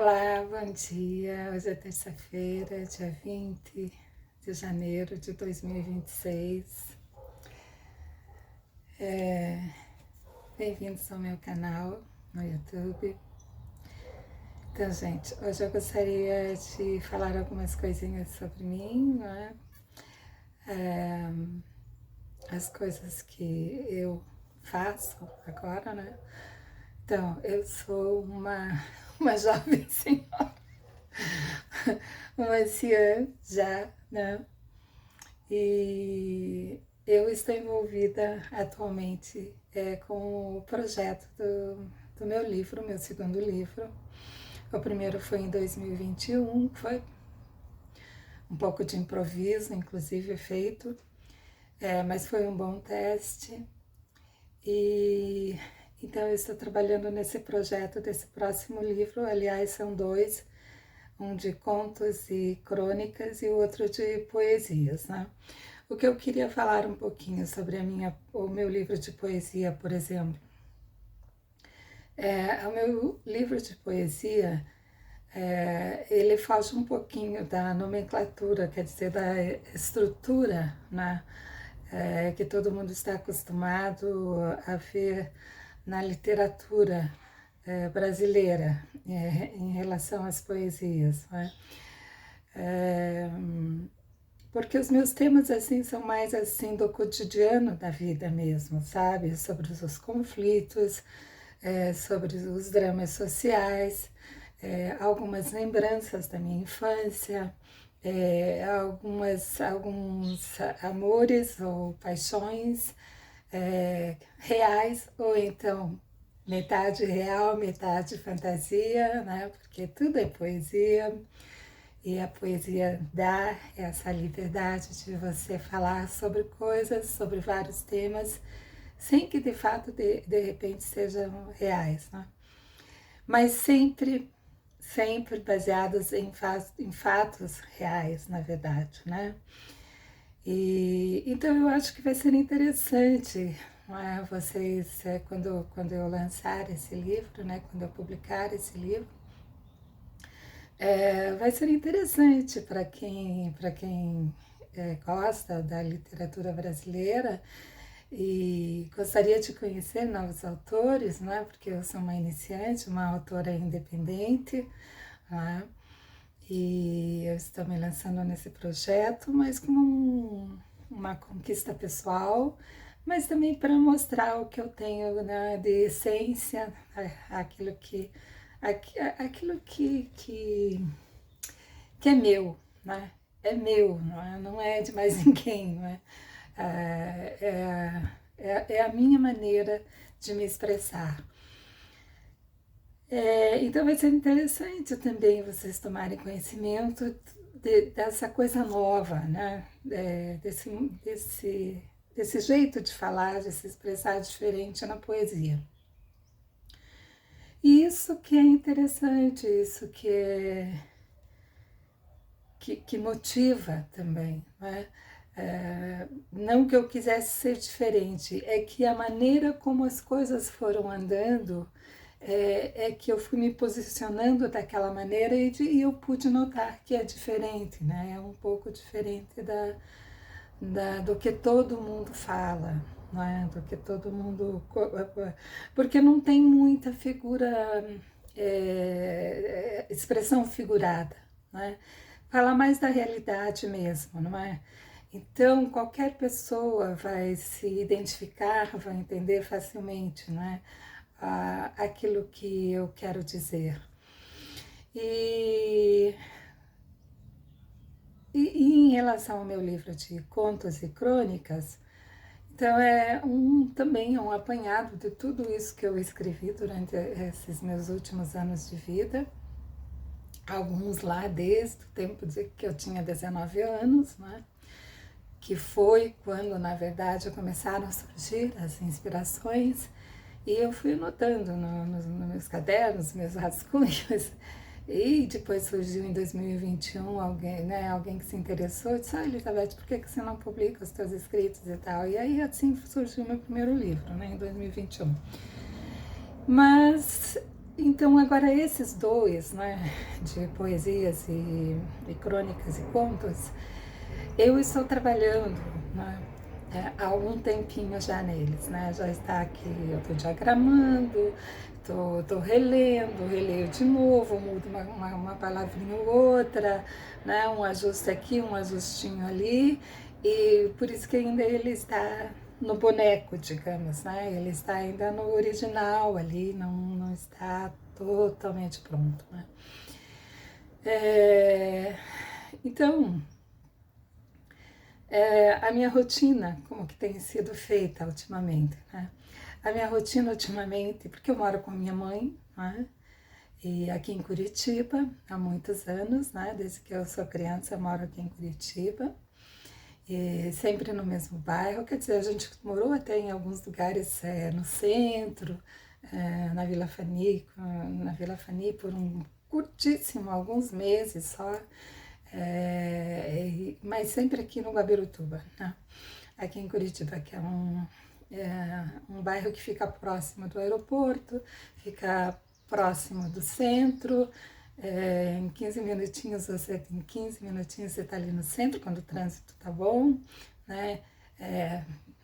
Olá, bom dia. Hoje é terça-feira, dia 20 de janeiro de 2026. Bem-vindos ao meu canal no YouTube. Então, gente, hoje eu gostaria de falar algumas coisinhas sobre mim, né? As coisas que eu faço agora, né? Então, eu sou uma jovem senhora, uma anciã já, né? E eu estou envolvida atualmente com o projeto do meu livro, meu segundo livro. O primeiro foi em 2021, foi um pouco de improviso, inclusive feito, mas foi um bom teste. E então eu estou trabalhando nesse projeto desse próximo livro, aliás, são dois, um de contos e crônicas e o outro de poesias, né? O que eu queria falar um pouquinho sobre o meu livro de poesia, por exemplo. O meu livro de poesia, ele foge um pouquinho da nomenclatura, quer dizer, da estrutura, né? Que todo mundo está acostumado a ver na literatura brasileira em relação às poesias, né? Porque os meus temas assim são mais assim do cotidiano da vida mesmo, sabe? Sobre os conflitos, sobre os dramas sociais, algumas lembranças da minha infância, alguns amores ou paixões reais, ou então metade real, metade fantasia, né? Porque tudo é poesia. E a poesia dá essa liberdade de você falar sobre coisas, sobre vários temas, sem que de fato, de repente, sejam reais, né? Mas sempre baseados em fatos reais, na verdade, né? E então eu acho que vai ser interessante, né, vocês, quando eu lançar esse livro, né, quando eu publicar esse livro, vai ser interessante para quem gosta da literatura brasileira e gostaria de conhecer novos autores, né? Porque eu sou uma iniciante, uma autora independente, né? E eu estou me lançando nesse projeto, mas como uma conquista pessoal, mas também para mostrar o que eu tenho, né, de essência, aquilo que aquilo que é meu, né? É meu, não é de mais ninguém, não é? É a minha maneira de me expressar. Então vai ser interessante também vocês tomarem conhecimento dessa coisa nova, né? Desse jeito de falar, de se expressar diferente na poesia. E isso que é interessante, isso que motiva também, né? Não que eu quisesse ser diferente, é que a maneira como as coisas foram andando é que eu fui me posicionando daquela maneira e eu pude notar que é diferente, né? É um pouco diferente do que todo mundo fala, não é? Do que todo mundo... Porque não tem muita figura, expressão figurada, não é? Fala mais da realidade mesmo, não é? Então, qualquer pessoa vai se identificar, vai entender facilmente, não é? Aquilo que eu quero dizer. E em relação ao meu livro de contos e crônicas, então também um apanhado de tudo isso que eu escrevi durante esses meus últimos anos de vida, alguns lá desde o tempo de que eu tinha 19 anos, né? Que foi quando, na verdade, começaram a surgir as inspirações, e eu fui anotando nos meus cadernos, meus rascunhos, e depois surgiu em 2021 alguém que se interessou e disse: Elizabeth, por que você não publica os teus escritos e tal? E aí assim surgiu meu primeiro livro, né, em 2021. Mas Então, agora esses dois, né, de poesias e crônicas e contos, eu estou trabalhando, né, há algum tempinho já neles, né, já está aqui, eu estou diagramando, estou relendo, releio de novo, mudo uma palavrinha ou outra, né, um ajuste aqui, um ajustinho ali, e por isso que ainda ele está no boneco, digamos, né? Ele está ainda no original ali, não está totalmente pronto, né? Então, a minha rotina, como que tem sido feita ultimamente, né? A minha rotina ultimamente, porque eu moro com a minha mãe, né? E aqui em Curitiba, há muitos anos, né? Desde que eu sou criança, eu moro aqui em Curitiba. E sempre no mesmo bairro, quer dizer, a gente morou até em alguns lugares no centro, na Vila Fani por um curtíssimo, alguns meses só, mas sempre aqui no Guabirutuba, né? Aqui em Curitiba, que um bairro que fica próximo do aeroporto, fica próximo do centro, em 15 minutinhos você está ali no centro, quando o trânsito tá bom, né?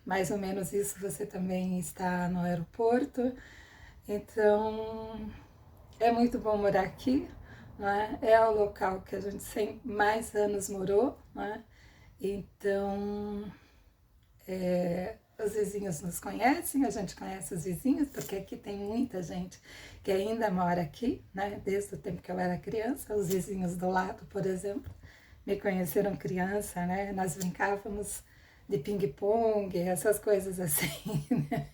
Mais ou menos isso você também está no aeroporto. Então, é muito bom morar aqui, né? É o local que a gente mais anos morou, né? Então, os vizinhos nos conhecem, a gente conhece os vizinhos, porque aqui tem muita gente que ainda mora aqui, né? Desde o tempo que eu era criança, os vizinhos do lado, por exemplo, me conheceram criança, né? Nós brincávamos de ping-pong, essas coisas assim, né?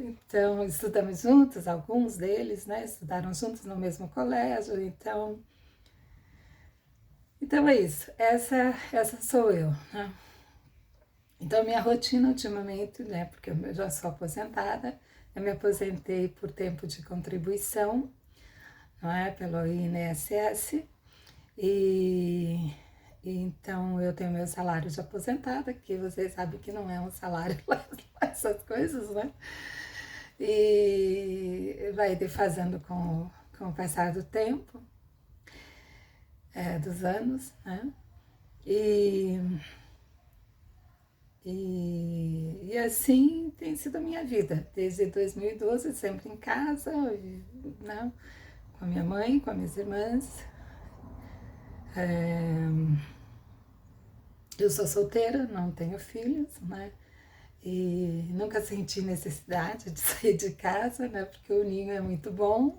Então, estudamos juntos, alguns deles, né? Estudaram juntos no mesmo colégio, então é isso, essa sou eu, né? Então, minha rotina ultimamente, né, porque eu já sou aposentada, eu me aposentei por tempo de contribuição, não é, pelo INSS, e, e então eu tenho meu salário de aposentada, que vocês sabem que não é um salário essas coisas, né? E vai defasando com o passar do tempo, dos anos, né? E E assim tem sido a minha vida, desde 2012, sempre em casa, né, com a minha mãe, com as minhas irmãs. Eu sou solteira, não tenho filhos, né? E nunca senti necessidade de sair de casa, né? Porque o ninho é muito bom,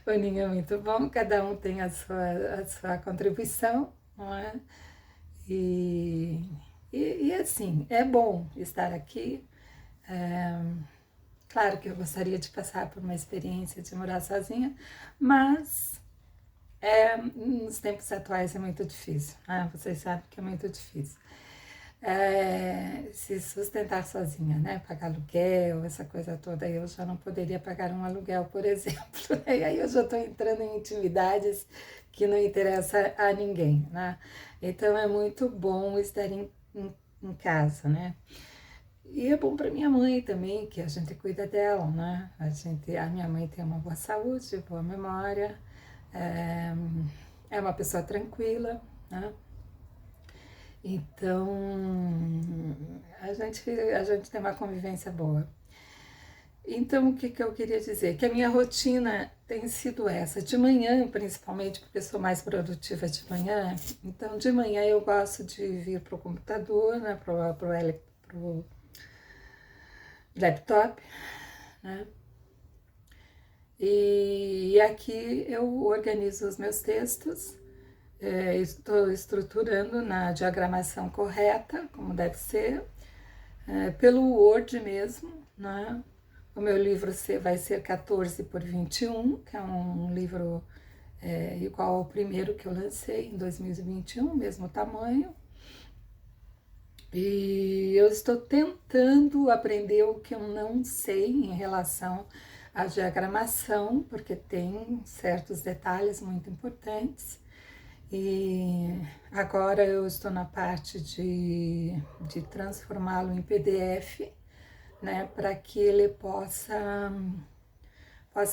o ninho é muito bom, cada um tem a sua contribuição, não é? E, e assim, é bom estar aqui. É, Claro que eu gostaria de passar por uma experiência de morar sozinha, mas nos tempos atuais é muito difícil, né? Vocês sabem que é muito difícil. Se sustentar sozinha, né? Pagar aluguel, essa coisa toda, eu já não poderia pagar um aluguel, por exemplo. E aí eu já estou entrando em intimidades que não interessa a ninguém, né? Então é muito bom estar em casa, né? E é bom para minha mãe também, que a gente cuida dela, né? A minha mãe tem uma boa saúde, boa memória, é, é uma pessoa tranquila, né? Então, a gente tem uma convivência boa. Então, o que, que eu queria dizer? Que a minha rotina tem sido essa, de manhã, principalmente, porque eu sou mais produtiva de manhã. Então, de manhã eu gosto de vir para o computador, né, pro laptop, né? E aqui eu organizo os meus textos, estou estruturando na diagramação correta, como deve ser, pelo Word mesmo, né? O meu livro vai ser 14 por 21, que é um livro igual ao primeiro que eu lancei em 2021, mesmo tamanho. E eu estou tentando aprender o que eu não sei em relação à diagramação, porque tem certos detalhes muito importantes. E agora eu estou na parte de transformá-lo em PDF, né, para que ele possa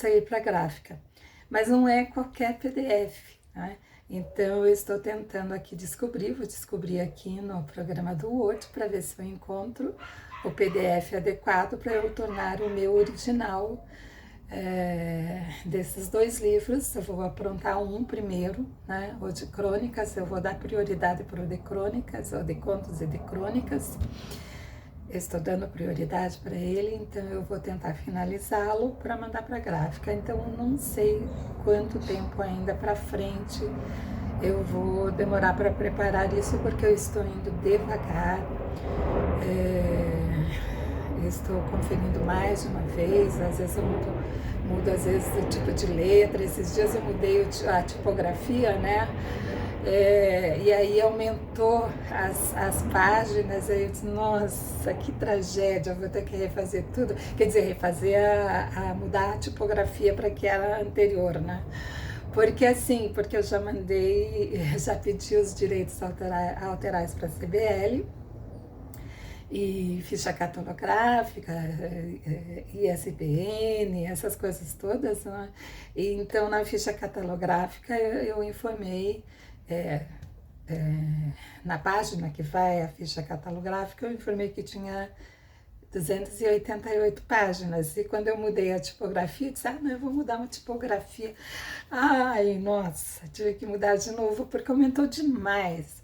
ir para a gráfica. Mas não é qualquer PDF, né? Então, eu estou tentando aqui vou descobrir aqui no programa do Word para ver se eu encontro o PDF adequado para eu tornar o meu original desses dois livros. Eu vou aprontar um primeiro, né? O de crônicas, eu vou dar prioridade para o de crônicas, ou de contos e de crônicas. Estou dando prioridade para ele, então eu vou tentar finalizá-lo para mandar para a gráfica. Então, não sei quanto tempo ainda para frente eu vou demorar para preparar isso, porque eu estou indo devagar. Estou conferindo mais de uma vez, às vezes eu mudo às vezes o tipo de letra. Esses dias eu mudei a tipografia, né? E aí aumentou as páginas, aí eu disse, nossa, que tragédia, eu vou ter que refazer tudo, quer dizer, mudar a tipografia para que era anterior, né? Porque eu já pedi os direitos autorais para a CBL, e ficha catalográfica, ISBN, essas coisas todas, né? E então, na ficha catalográfica, eu informei, na página que vai a ficha catalográfica, eu informei que tinha 288 páginas. E quando eu mudei a tipografia, eu disse, não, eu vou mudar uma tipografia. Ai, nossa, tive que mudar de novo, porque aumentou demais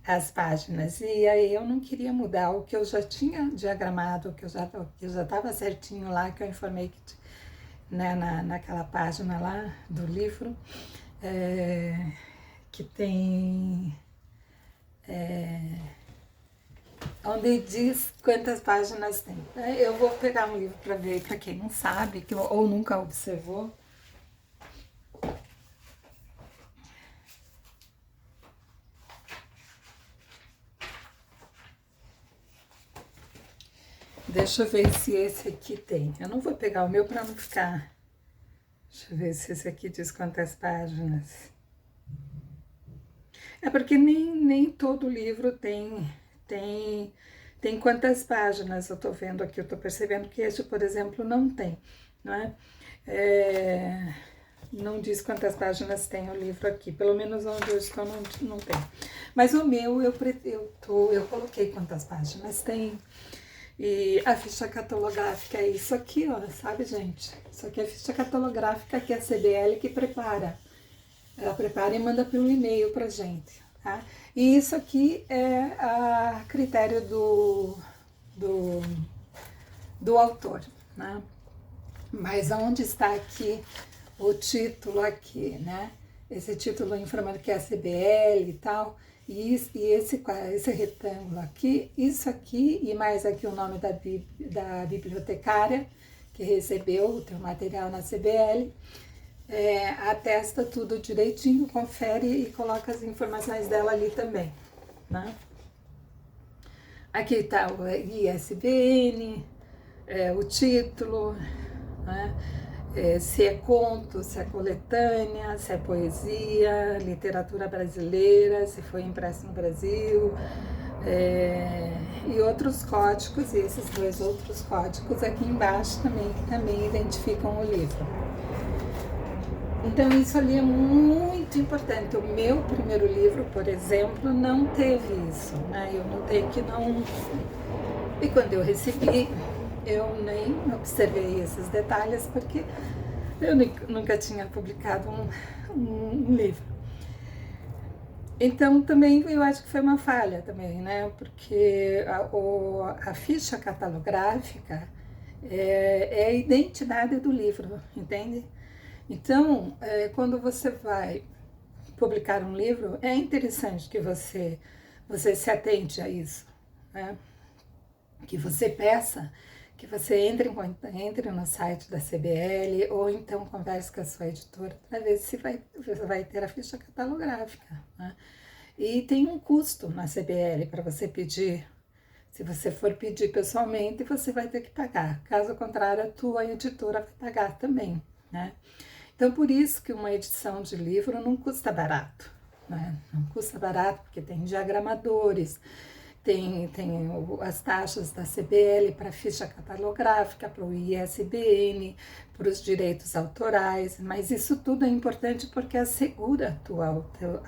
as páginas, e aí eu não queria mudar o que eu já tinha diagramado, o que eu já estava certinho lá, que eu informei que, né, naquela página lá do livro, que tem, onde diz quantas páginas tem. Eu vou pegar um livro para ver, para quem não sabe, ou nunca observou. Deixa eu ver se esse aqui tem. Eu não vou pegar o meu para não ficar. Deixa eu ver se esse aqui diz quantas páginas. É porque nem todo livro tem quantas páginas. Eu tô vendo aqui, eu tô percebendo que este, por exemplo, não tem, não é? Não diz quantas páginas tem o livro aqui, pelo menos onde eu estou não tem. Mas o meu, eu coloquei quantas páginas tem. E a ficha catalográfica é isso aqui, ó, sabe, gente? Isso aqui é a ficha catalográfica que é a CBL que prepara. Ela prepara e manda pelo e-mail pra gente, tá? E isso aqui é a critério do autor, né? Mas aonde está aqui o título aqui, né? Esse título informando que é a CBL e tal, e esse retângulo aqui, isso aqui, e mais aqui o nome da bibliotecária que recebeu o teu material na CBL, atesta tudo direitinho, confere e coloca as informações dela ali também, né? Aqui tá o ISBN, o título, né? Se é conto, se é coletânea, se é poesia, literatura brasileira, se foi impresso no Brasil, e outros códigos, e esses dois outros códigos aqui embaixo que também identificam o livro. Então isso ali é muito importante. O meu primeiro livro, por exemplo, não teve isso, né? Eu notei que não... E quando eu recebi, eu nem observei esses detalhes, porque eu nunca tinha publicado um livro. Então, também, eu acho que foi uma falha também, né? Porque a ficha catalográfica é a identidade do livro, entende? Então, quando você vai publicar um livro, é interessante que você se atente a isso, né? Que você peça, que você entre no site da CBL, ou então converse com a sua editora para ver se você vai ter a ficha catalográfica, né? E tem um custo na CBL para você pedir. Se você for pedir pessoalmente, você vai ter que pagar. Caso contrário, a tua editora vai pagar também, né? Então, por isso que uma edição de livro não custa barato, né? Não custa barato porque tem diagramadores, tem as taxas da CBL para ficha catalográfica, para o ISBN, para os direitos autorais, mas isso tudo é importante porque assegura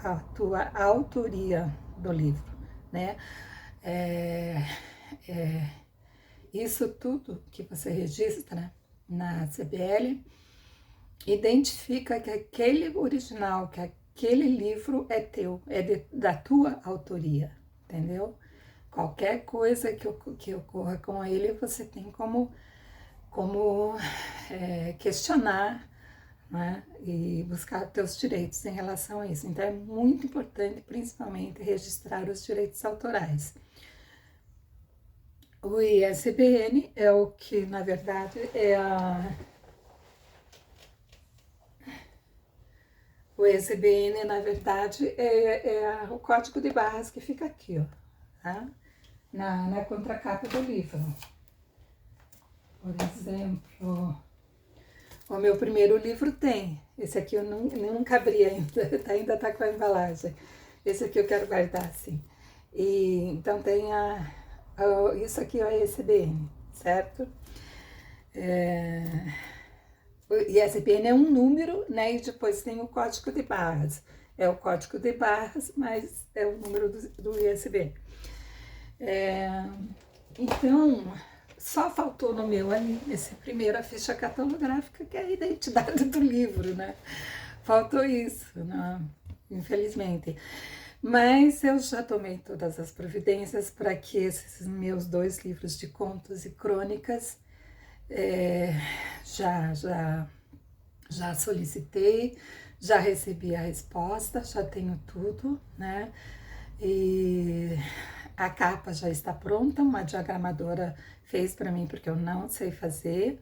a tua autoria do livro, né? É, é, isso tudo que você registra na CBL identifica que aquele original, que aquele livro é teu, da tua autoria, entendeu? Qualquer coisa que ocorra com ele, você tem como questionar, né? E buscar teus direitos em relação a isso. Então é muito importante, principalmente, registrar os direitos autorais. O ISBN é o que, na verdade, o ISBN, na verdade, o código de barras que fica aqui, ó, tá? Na contracapa do livro. Por exemplo, o meu primeiro livro tem. Esse aqui eu nunca abri ainda tá com a embalagem. Esse aqui eu quero guardar, assim. E, então tem isso aqui é o ISBN, certo? O ISBN é um número, né? E depois tem o código de barras. É o código de barras, mas é o número do ISBN. Então, só faltou no meu ali, nesse primeiro, a ficha catalográfica, que é a identidade do livro, né? Faltou isso, né? Infelizmente. Mas eu já tomei todas as providências para que esses meus 2 livros de contos e crônicas já solicitei, já recebi a resposta, já tenho tudo, né? E a capa já está pronta, uma diagramadora fez para mim porque eu não sei fazer.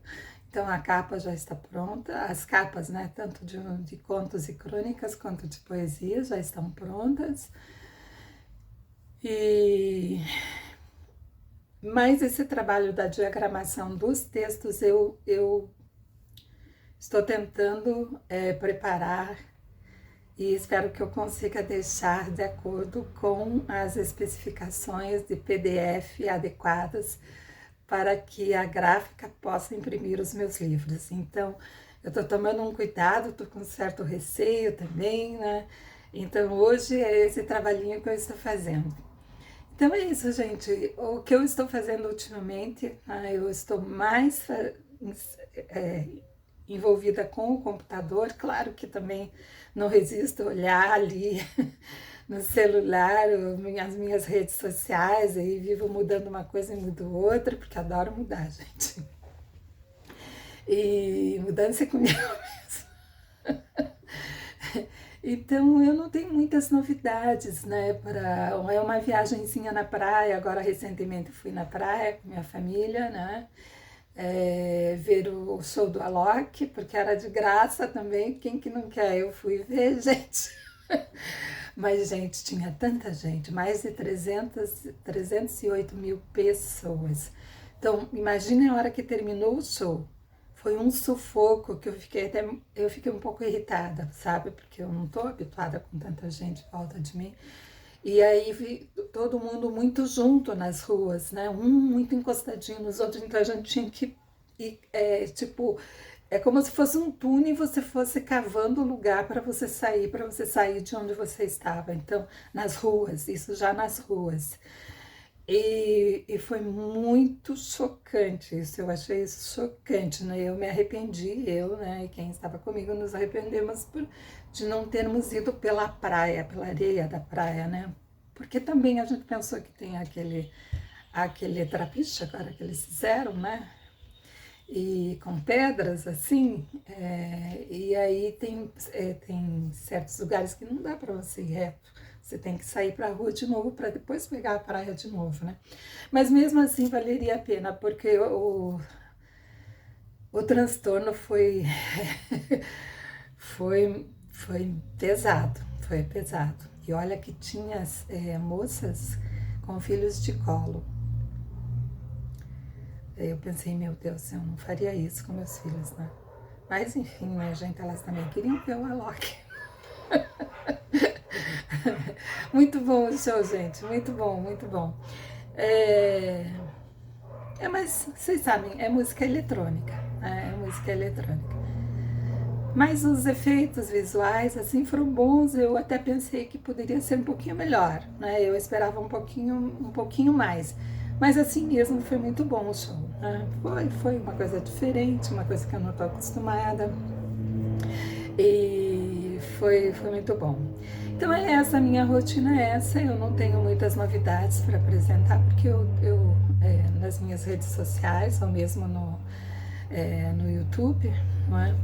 Então a capa já está pronta, as capas, né, tanto de contos e crônicas quanto de poesia já estão prontas. Mas esse trabalho da diagramação dos textos eu estou tentando preparar e espero que eu consiga deixar de acordo com as especificações de PDF adequadas para que a gráfica possa imprimir os meus livros. Então, eu estou tomando um cuidado, estou com certo receio também, né? Então, hoje é esse trabalhinho que eu estou fazendo. Então é isso, gente. O que eu estou fazendo ultimamente, eu estou mais envolvida com o computador. Claro que também não resisto a olhar ali no celular, as minhas redes sociais, aí vivo mudando uma coisa e mudo outra, porque adoro mudar, gente. E mudança é comigo mesmo. Então eu não tenho muitas novidades, né? É uma viagenzinha na praia. Agora recentemente fui na praia com minha família, né? Ver o show do Alok, porque era de graça também. Quem que não quer? Eu fui ver, gente. Mas, gente, tinha tanta gente, mais de 308 mil pessoas. Então, imagine a hora que terminou o show. Foi um sufoco que eu fiquei um pouco irritada, sabe? Porque eu não estou habituada com tanta gente em volta de mim. E aí vi todo mundo muito junto nas ruas, né? Um muito encostadinho nos outros, então a gente tinha que ir, é como se fosse um túnel e você fosse cavando o lugar para você sair de onde você estava. Então, nas ruas, isso já nas ruas. E foi muito chocante isso, eu achei isso chocante, né? Eu me arrependi, né? E quem estava comigo nos arrependemos de não termos ido pela praia, pela areia da praia, né? Porque também a gente pensou que tem aquele trapiche agora que eles fizeram, né? E com pedras assim, e aí tem certos lugares que não dá para você ir reto. Você tem que sair para a rua de novo para depois pegar a praia de novo, né? Mas mesmo assim valeria a pena, porque o transtorno foi pesado, foi pesado. E olha que tinha moças com filhos de colo. Eu pensei, meu Deus, eu não faria isso com meus filhos, né? Mas enfim, né, gente, elas também queriam ver o Alok. Muito bom o show, gente, muito bom, muito bom. É, mas vocês sabem, é música eletrônica, né? É música eletrônica. Mas os efeitos visuais, assim, foram bons. Eu até pensei que poderia ser um pouquinho melhor, né? Eu esperava um pouquinho mais. Mas assim mesmo foi muito bom o show, né? Foi uma coisa diferente, uma coisa que eu não estou acostumada. E foi muito bom. Então é essa, a minha rotina é essa. Eu não tenho muitas novidades para apresentar, porque nas minhas redes sociais, ou mesmo no YouTube, não é?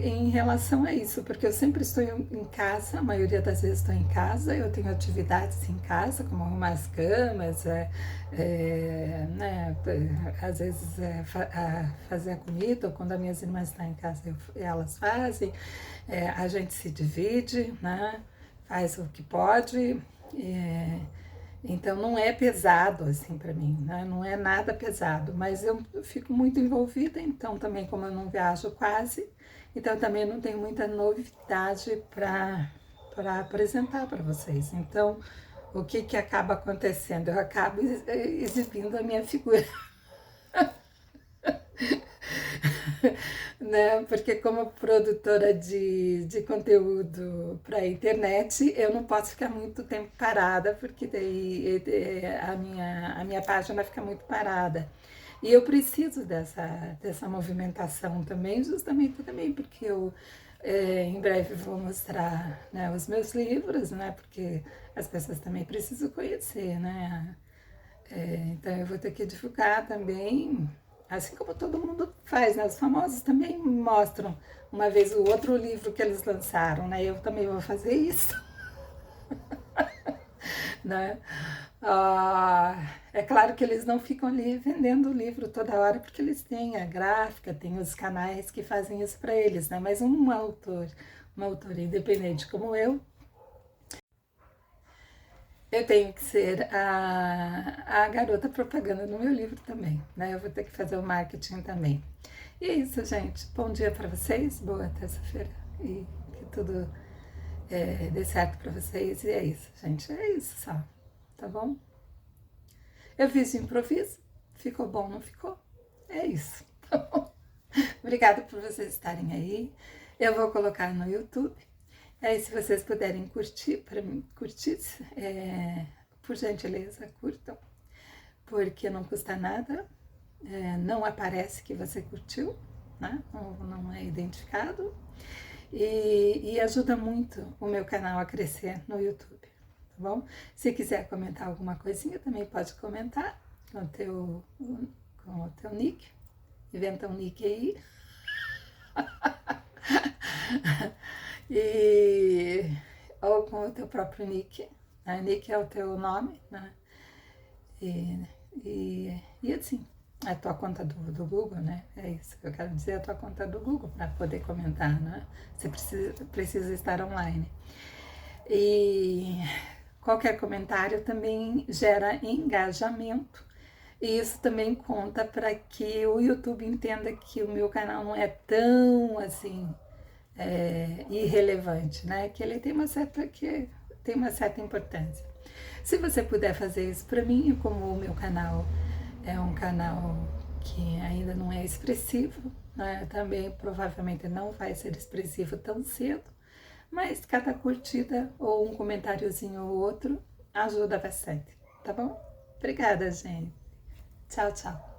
Em relação a isso, porque eu sempre estou em casa, a maioria das vezes estou em casa, eu tenho atividades em casa, como arrumar as camas, né, às vezes fazer a comida, ou quando as minhas irmãs estão em casa, elas fazem, a gente se divide, né, faz o que pode, então não é pesado assim para mim, né? Não é nada pesado, mas eu fico muito envolvida, então também como eu não viajo quase, então também não tenho muita novidade para apresentar para vocês. Então o que que acaba acontecendo? Eu acabo exibindo a minha figura. Né? Porque como produtora de conteúdo para a internet, eu não posso ficar muito tempo parada, porque daí a minha página fica muito parada. E eu preciso dessa movimentação também, justamente também porque eu em breve vou mostrar, né, os meus livros, né, porque as pessoas também precisam conhecer, né, então eu vou ter que divulgar também, assim como todo mundo faz, né? Os famosos também mostram uma vez o outro livro que eles lançaram, né? Eu também vou fazer isso, né? É claro que eles não ficam ali vendendo o livro toda hora, porque eles têm a gráfica, tem os canais que fazem isso para eles, né? Mas uma autora independente como eu tenho que ser a garota propaganda no meu livro também, né? Eu vou ter que fazer o marketing também. E é isso, gente. Bom dia para vocês, boa terça-feira e que tudo dê certo para vocês. E é isso, gente. É isso só, tá bom? Eu fiz de improviso, ficou bom, não ficou? É isso, tá bom? Obrigada por vocês estarem aí. Eu vou colocar no YouTube. Aí, se vocês puderem curtir, para mim, curtir, por gentileza, curtam, porque não custa nada, não aparece que você curtiu, né? Não é identificado, e ajuda muito o meu canal a crescer no YouTube, tá bom? Se quiser comentar alguma coisinha, também pode comentar com o teu nick, inventa um nick aí. E, ou com o teu próprio nick, né? Nick é o teu nome, né? E assim, a tua conta do Google, né? É isso que eu quero dizer, a tua conta do Google para poder comentar, né? Você precisa estar online. E qualquer comentário também gera engajamento. E isso também conta para que o YouTube entenda que o meu canal não é tão assim irrelevante, né? Que ele tem uma certa importância. Se você puder fazer isso para mim, como o meu canal é um canal que ainda não é expressivo, né? Também provavelmente não vai ser expressivo tão cedo, mas cada curtida ou um comentáriozinho ou outro ajuda bastante, tá bom? Obrigada, gente. Tchau, tchau.